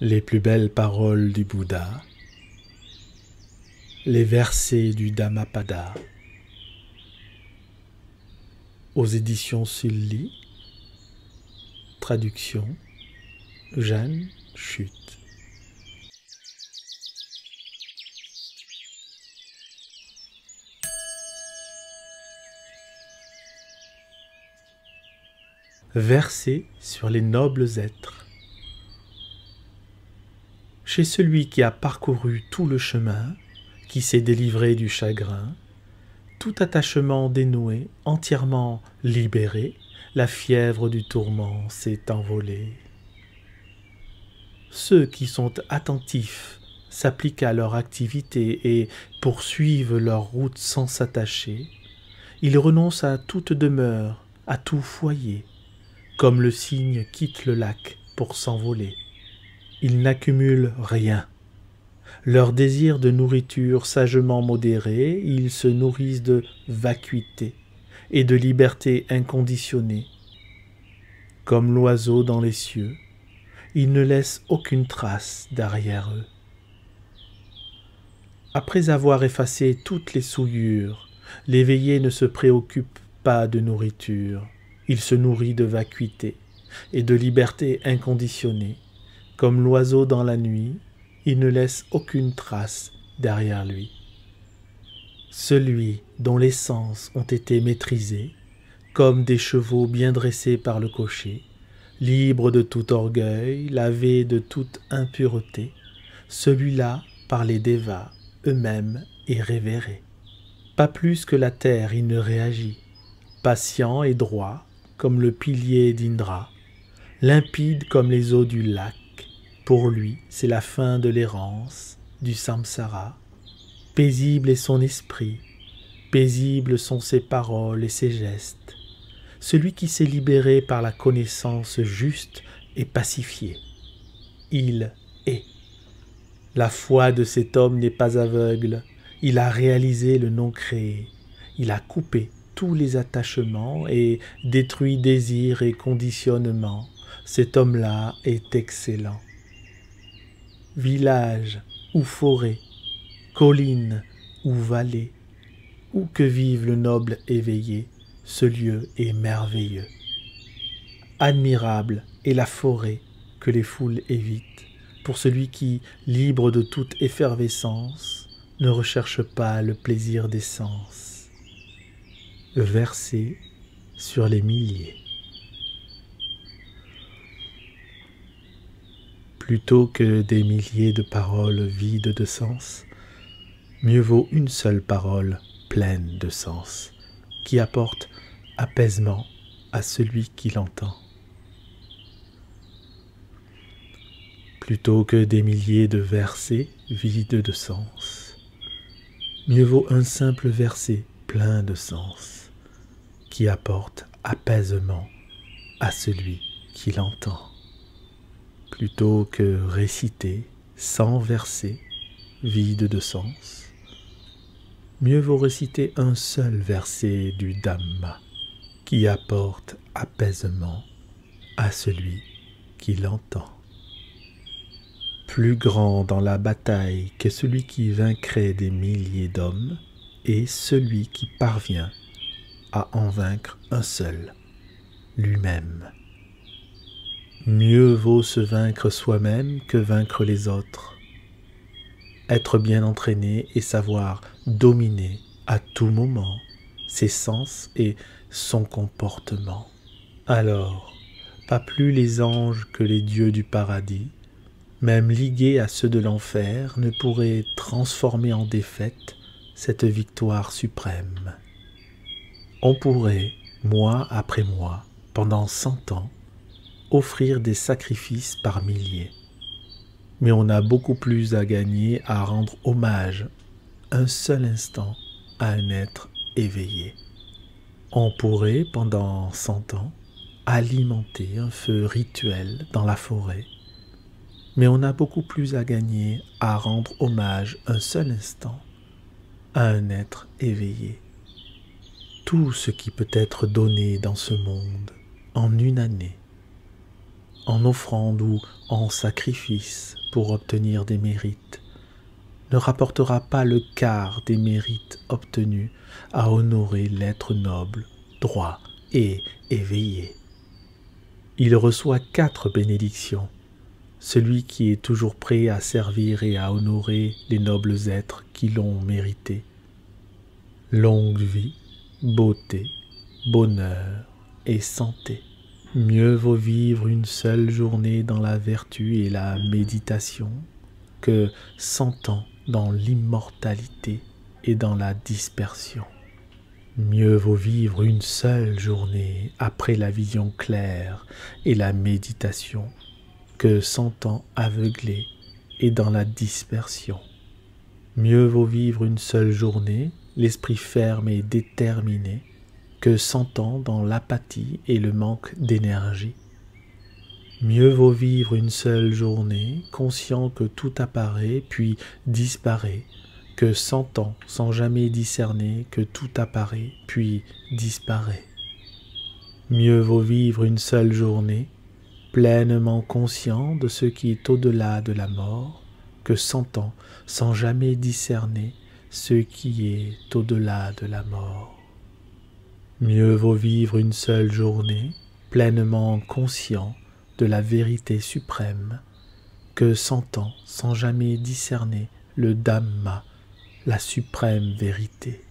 Les plus belles paroles du Bouddha, les versets du Dhammapada, aux éditions Sully, traduction Jeanne Chute. Versets sur les nobles êtres. Chez celui qui a parcouru tout le chemin, qui s'est délivré du chagrin, tout attachement dénoué, entièrement libéré, la fièvre du tourment s'est envolée. Ceux qui sont attentifs s'appliquent à leur activité et poursuivent leur route sans s'attacher. Ils renoncent à toute demeure, à tout foyer, comme le cygne quitte le lac pour s'envoler. Ils n'accumulent rien. Leur désir de nourriture sagement modéré, ils se nourrissent de vacuité et de liberté inconditionnée. Comme l'oiseau dans les cieux, ils ne laissent aucune trace derrière eux. Après avoir effacé toutes les souillures, l'éveillé ne se préoccupe pas de nourriture. Il se nourrit de vacuité et de liberté inconditionnée. Comme l'oiseau dans la nuit, il ne laisse aucune trace derrière lui. Celui dont les sens ont été maîtrisés, comme des chevaux bien dressés par le cocher, libre de tout orgueil, lavé de toute impureté, celui-là, par les dévas eux-mêmes, est révéré. Pas plus que la terre il ne réagit, patient et droit comme le pilier d'Indra, limpide comme les eaux du lac. Pour lui, c'est la fin de l'errance, du samsara. Paisible est son esprit, paisibles sont ses paroles et ses gestes. Celui qui s'est libéré par la connaissance juste est pacifié. Il est. La foi de cet homme n'est pas aveugle. Il a réalisé le non créé. Il a coupé tous les attachements et détruit désirs et conditionnements. Cet homme-là est excellent. Village ou forêt, colline ou vallée, où que vive le noble éveillé, ce lieu est merveilleux. Admirable est la forêt que les foules évitent, pour celui qui, libre de toute effervescence, ne recherche pas le plaisir des sens. Versets sur les milliers. Plutôt que des milliers de paroles vides de sens, mieux vaut une seule parole pleine de sens, qui apporte apaisement à celui qui l'entend. Plutôt que des milliers de versets vides de sens, mieux vaut un simple verset plein de sens, qui apporte apaisement à celui qui l'entend. Plutôt que réciter 100 versets vides de sens, mieux vaut réciter un seul verset du Dhamma qui apporte apaisement à celui qui l'entend. Plus grand dans la bataille que celui qui vaincrait des milliers d'hommes est celui qui parvient à en vaincre un seul, lui-même. Mieux vaut se vaincre soi-même que vaincre les autres. Être bien entraîné et savoir dominer à tout moment ses sens et son comportement. Alors, pas plus les anges que les dieux du paradis, même ligués à ceux de l'enfer, ne pourraient transformer en défaite cette victoire suprême. On pourrait, mois après mois, pendant 100 ans, offrir des sacrifices par milliers. Mais on a beaucoup plus à gagner à rendre hommage un seul instant à un être éveillé. On pourrait, pendant 100 ans, alimenter un feu rituel dans la forêt, mais on a beaucoup plus à gagner à rendre hommage un seul instant à un être éveillé. Tout ce qui peut être donné dans ce monde en une année en offrande ou en sacrifice pour obtenir des mérites, ne rapportera pas le quart des mérites obtenus à honorer l'être noble, droit et éveillé. Il reçoit 4 bénédictions. Celui qui est toujours prêt à servir et à honorer les nobles êtres qui l'ont mérité. Longue vie, beauté, bonheur et santé. Mieux vaut vivre une seule journée dans la vertu et la méditation que 100 ans dans l'immortalité et dans la dispersion. Mieux vaut vivre une seule journée après la vision claire et la méditation que 100 ans aveuglés et dans la dispersion. Mieux vaut vivre une seule journée, l'esprit ferme et déterminé, que 100 ans dans l'apathie et le manque d'énergie. Mieux vaut vivre une seule journée, conscient que tout apparaît puis disparaît, que 100 ans sans jamais discerner que tout apparaît puis disparaît. Mieux vaut vivre une seule journée, pleinement conscient de ce qui est au-delà de la mort, que 100 ans sans jamais discerner ce qui est au-delà de la mort. Mieux vaut vivre une seule journée, pleinement conscient de la vérité suprême, que 100 ans sans jamais discerner le Dhamma, la suprême vérité.